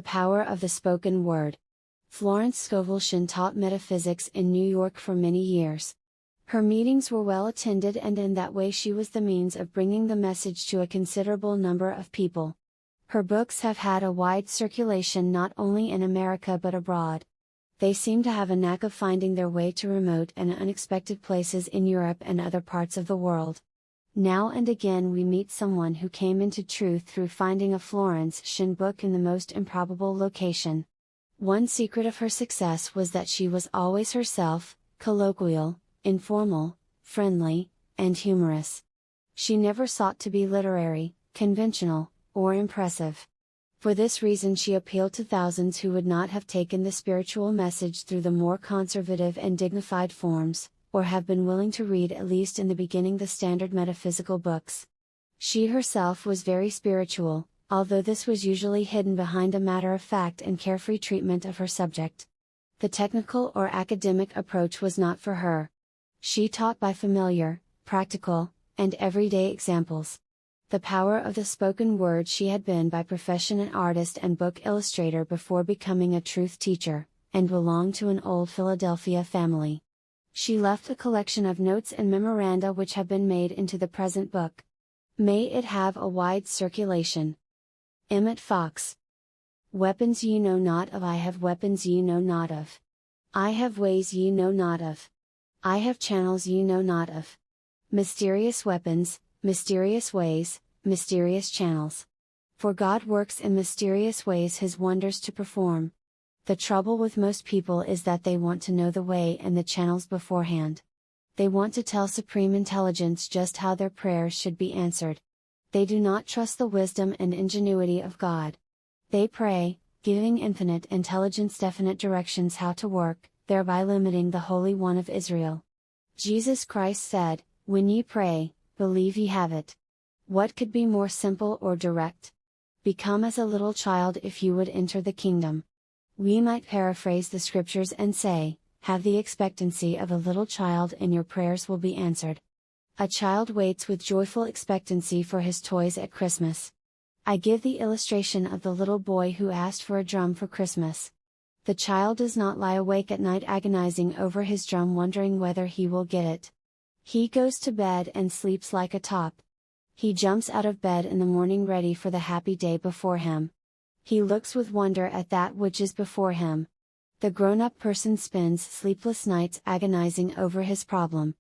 The power of the spoken word. Florence Scovel Shinn taught metaphysics in New York for many years. Her meetings were well attended, and in that way she was the means of bringing the message to a considerable number of people. Her books have had a wide circulation not only in America but abroad. They seem to have a knack of finding their way to remote and unexpected places in Europe and other parts of the world. Now and again we meet someone who came into truth through finding a Florence Shinn book in the most improbable location. One secret of her success was that she was always herself, colloquial, informal, friendly, and humorous. She never sought to be literary, conventional, or impressive. For this reason she appealed to thousands who would not have taken the spiritual message through the more conservative and dignified forms, or have been willing to read at least in the beginning the standard metaphysical books. She herself was very spiritual, although this was usually hidden behind a matter-of-fact and carefree treatment of her subject. The technical or academic approach was not for her. She taught by familiar, practical, and everyday examples. The power of the spoken word. She had been by profession an artist and book illustrator before becoming a truth teacher, and belonged to an old Philadelphia family. She left a collection of notes and memoranda which have been made into the present book. May it have a wide circulation. Emmett Fox. Weapons ye know not of. I have weapons ye know not of. I have ways ye know not of. I have channels ye know not of. Mysterious weapons, mysterious ways, mysterious channels. For God works in mysterious ways His wonders to perform. The trouble with most people is that they want to know the way and the channels beforehand. They want to tell Supreme Intelligence just how their prayers should be answered. They do not trust the wisdom and ingenuity of God. They pray, giving infinite intelligence definite directions how to work, thereby limiting the Holy One of Israel. Jesus Christ said, "When ye pray, believe ye have it." What could be more simple or direct? Become as a little child if you would enter the kingdom. We might paraphrase the scriptures and say, have the expectancy of a little child and your prayers will be answered. A child waits with joyful expectancy for his toys at Christmas. I give the illustration of the little boy who asked for a drum for Christmas. The child does not lie awake at night agonizing over his drum wondering whether he will get it. He goes to bed and sleeps like a top. He jumps out of bed in the morning ready for the happy day before him. He looks with wonder at that which is before him. The grown-up person spends sleepless nights agonizing over his problem.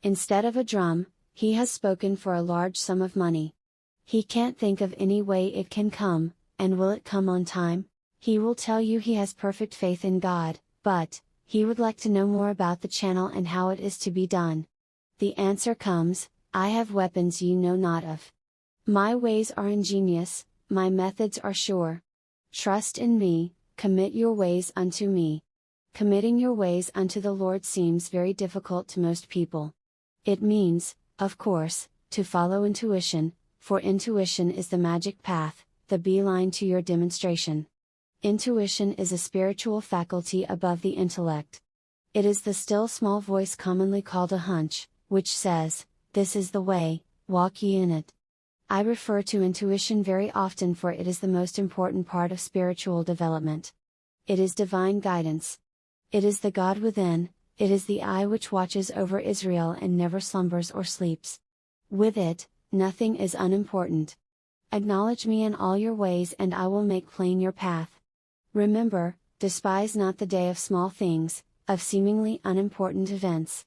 Instead of a drum, he has spoken for a large sum of money. He can't think of any way it can come, and will it come on time? He will tell you he has perfect faith in God, but he would like to know more about the channel and how it is to be done. The answer comes, I have weapons ye know not of. My ways are ingenious, my methods are sure. Trust in me, commit your ways unto me. Committing your ways unto the Lord seems very difficult to most people. It means, of course, to follow intuition, for intuition is the magic path, the beeline to your demonstration. Intuition is a spiritual faculty above the intellect. It is the still small voice commonly called a hunch, which says, "This is the way, walk ye in it." I refer to intuition very often for it is the most important part of spiritual development. It is divine guidance. It is the God within, it is the eye which watches over Israel and never slumbers or sleeps. With it, nothing is unimportant. Acknowledge me in all your ways and I will make plain your path. Remember, despise not the day of small things, of seemingly unimportant events.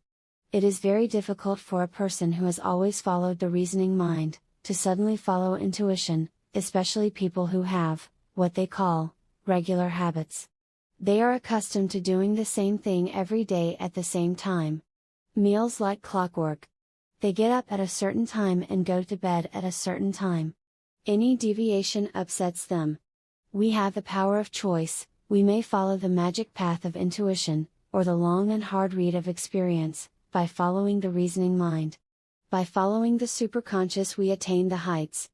It is very difficult for a person who has always followed the reasoning mind, to suddenly follow intuition, especially people who have, what they call, regular habits. They are accustomed to doing the same thing every day at the same time. Meals like clockwork. They get up at a certain time and go to bed at a certain time. Any deviation upsets them. We have the power of choice, we may follow the magic path of intuition, or the long and hard read of experience, by following the reasoning mind. By following the superconscious we attain the heights.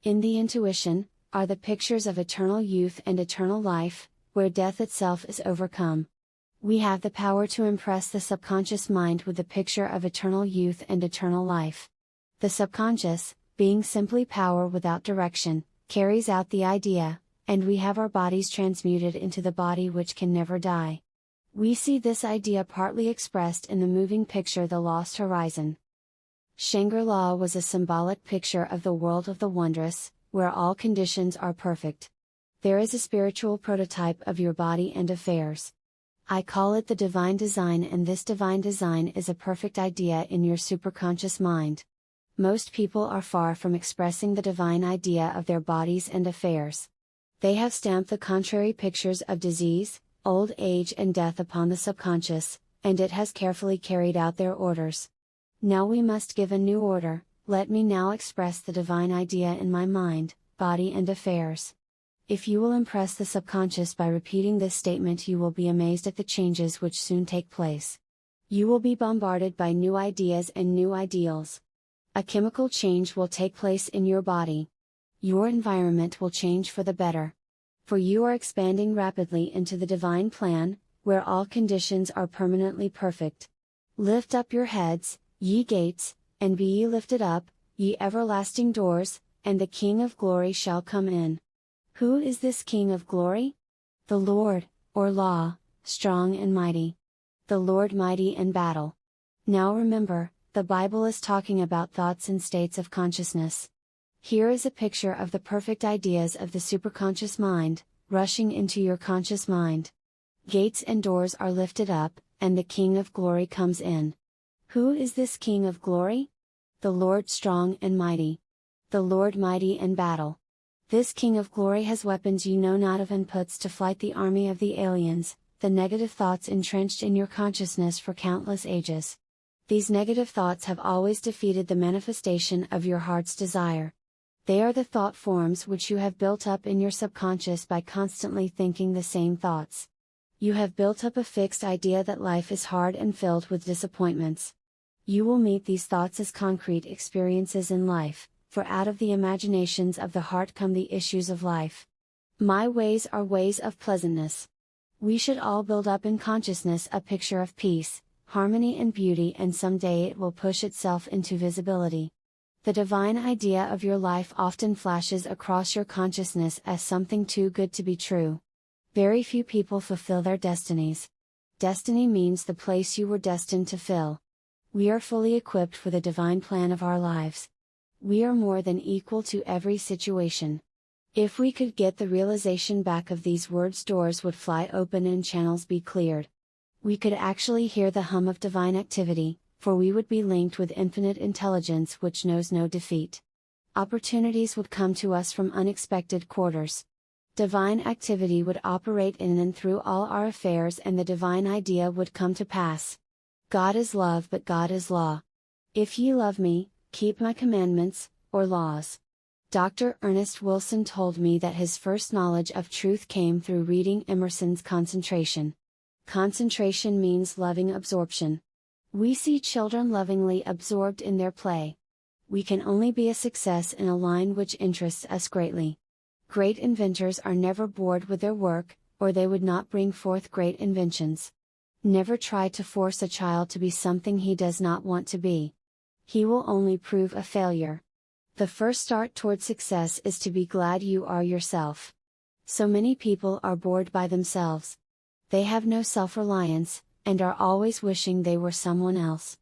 In the intuition, are the pictures of eternal youth and eternal life, where death itself is overcome. We have the power to impress the subconscious mind with the picture of eternal youth and eternal life. The subconscious, being simply power without direction, carries out the idea, and we have our bodies transmuted into the body which can never die. We see this idea partly expressed in the moving picture The Lost Horizon. Shangri-La was a symbolic picture of the world of the wondrous, where all conditions are perfect. There is a spiritual prototype of your body and affairs. I call it the divine design, and this divine design is a perfect idea in your superconscious mind. Most people are far from expressing the divine idea of their bodies and affairs. They have stamped the contrary pictures of disease, old age and death upon the subconscious, and it has carefully carried out their orders. Now we must give a new order. Let me now express the divine idea in my mind, body and affairs. If you will impress the subconscious by repeating this statement, you will be amazed at the changes which soon take place. You will be bombarded by new ideas and new ideals. A chemical change will take place in your body. Your environment will change for the better. For you are expanding rapidly into the divine plan, where all conditions are permanently perfect. Lift up your heads, ye gates, and be ye lifted up, ye everlasting doors, and the King of glory shall come in. Who is this King of glory? The Lord, or Law, strong and mighty. The Lord mighty in battle. Now remember, the Bible is talking about thoughts and states of consciousness. Here is a picture of the perfect ideas of the superconscious mind, rushing into your conscious mind. Gates and doors are lifted up, and the King of glory comes in. Who is this King of glory? The Lord strong and mighty. The Lord mighty in battle. This King of glory has weapons you know not of and puts to flight the army of the aliens, the negative thoughts entrenched in your consciousness for countless ages. These negative thoughts have always defeated the manifestation of your heart's desire. They are the thought forms which you have built up in your subconscious by constantly thinking the same thoughts. You have built up a fixed idea that life is hard and filled with disappointments. You will meet these thoughts as concrete experiences in life, for out of the imaginations of the heart come the issues of life. My ways are ways of pleasantness. We should all build up in consciousness a picture of peace, harmony and beauty, and someday it will push itself into visibility. The divine idea of your life often flashes across your consciousness as something too good to be true. Very few people fulfill their destinies. Destiny means the place you were destined to fill. We are fully equipped for the divine plan of our lives. We are more than equal to every situation. If we could get the realization back of these words, doors would fly open and channels be cleared. We could actually hear the hum of divine activity, for we would be linked with infinite intelligence which knows no defeat. Opportunities would come to us from unexpected quarters. Divine activity would operate in and through all our affairs, and the divine idea would come to pass. God is love, but God is law. If ye love me, keep my commandments, or laws. Dr. Ernest Wilson told me that his first knowledge of truth came through reading Emerson's Concentration. Concentration means loving absorption. We see children lovingly absorbed in their play. We can only be a success in a line which interests us greatly. Great inventors are never bored with their work, or they would not bring forth great inventions. Never try to force a child to be something he does not want to be. He will only prove a failure. The first start toward success is to be glad you are yourself. So many people are bored by themselves. They have no self-reliance, and are always wishing they were someone else.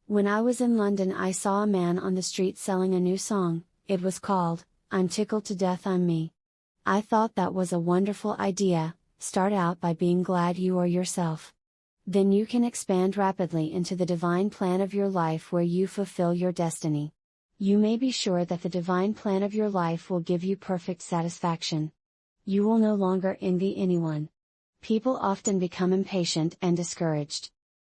When I was in London, I saw a man on the street selling a new song. It was called, "I'm Tickled to Death I'm Me." I thought that was a wonderful idea. Start out by being glad you are yourself. Then you can expand rapidly into the divine plan of your life where you fulfill your destiny. You may be sure that the divine plan of your life will give you perfect satisfaction. You will no longer envy anyone. People often become impatient and discouraged.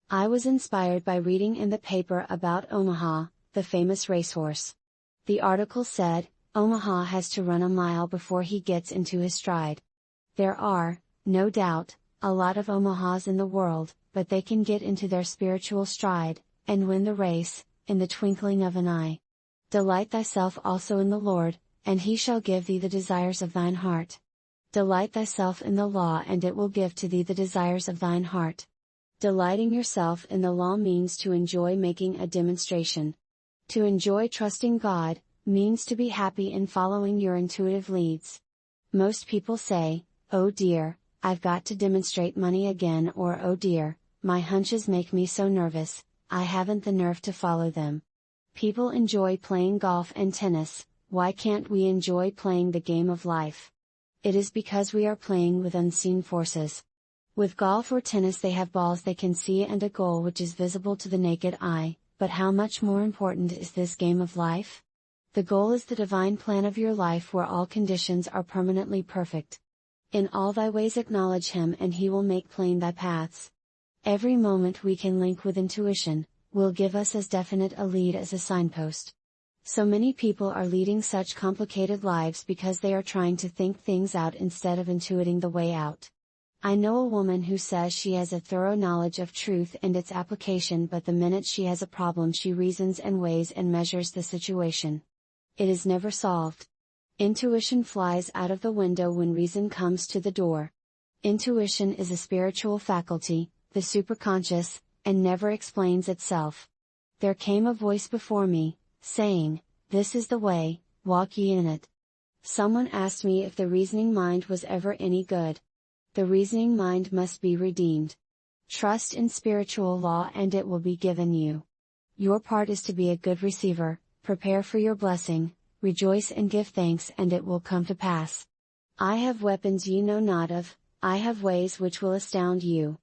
I was inspired by reading in the paper about Omaha, the famous racehorse. The article said, Omaha has to run a mile before he gets into his stride. There are, no doubt, a lot of Omahas in the world, but they can get into their spiritual stride, and win the race, in the twinkling of an eye. Delight thyself also in the Lord, and he shall give thee the desires of thine heart. Delight thyself in the law, and it will give to thee the desires of thine heart. Delighting yourself in the law means to enjoy making a demonstration. To enjoy trusting God, means to be happy in following your intuitive leads. Most people say, "Oh dear, I've got to demonstrate money again," or "Oh dear, my hunches make me so nervous, I haven't the nerve to follow them." People enjoy playing golf and tennis, why can't we enjoy playing the game of life? It is because we are playing with unseen forces. With golf or tennis they have balls they can see and a goal which is visible to the naked eye, but how much more important is this game of life? The goal is the divine plan of your life where all conditions are permanently perfect. In all thy ways acknowledge Him and He will make plain thy paths. Every moment we can link with intuition, will give us as definite a lead as a signpost. So many people are leading such complicated lives because they are trying to think things out instead of intuiting the way out. I know a woman who says she has a thorough knowledge of truth and its application, but the minute she has a problem she reasons and weighs and measures the situation. It is never solved. Intuition flies out of the window when reason comes to the door. Intuition is a spiritual faculty, the superconscious, and never explains itself. There came a voice before me, saying, "This is the way, walk ye in it." Someone asked me if the reasoning mind was ever any good. The reasoning mind must be redeemed. Trust in spiritual law and it will be given you. Your part is to be a good receiver, prepare for your blessing, rejoice and give thanks and it will come to pass. I have weapons ye know not of, I have ways which will astound you.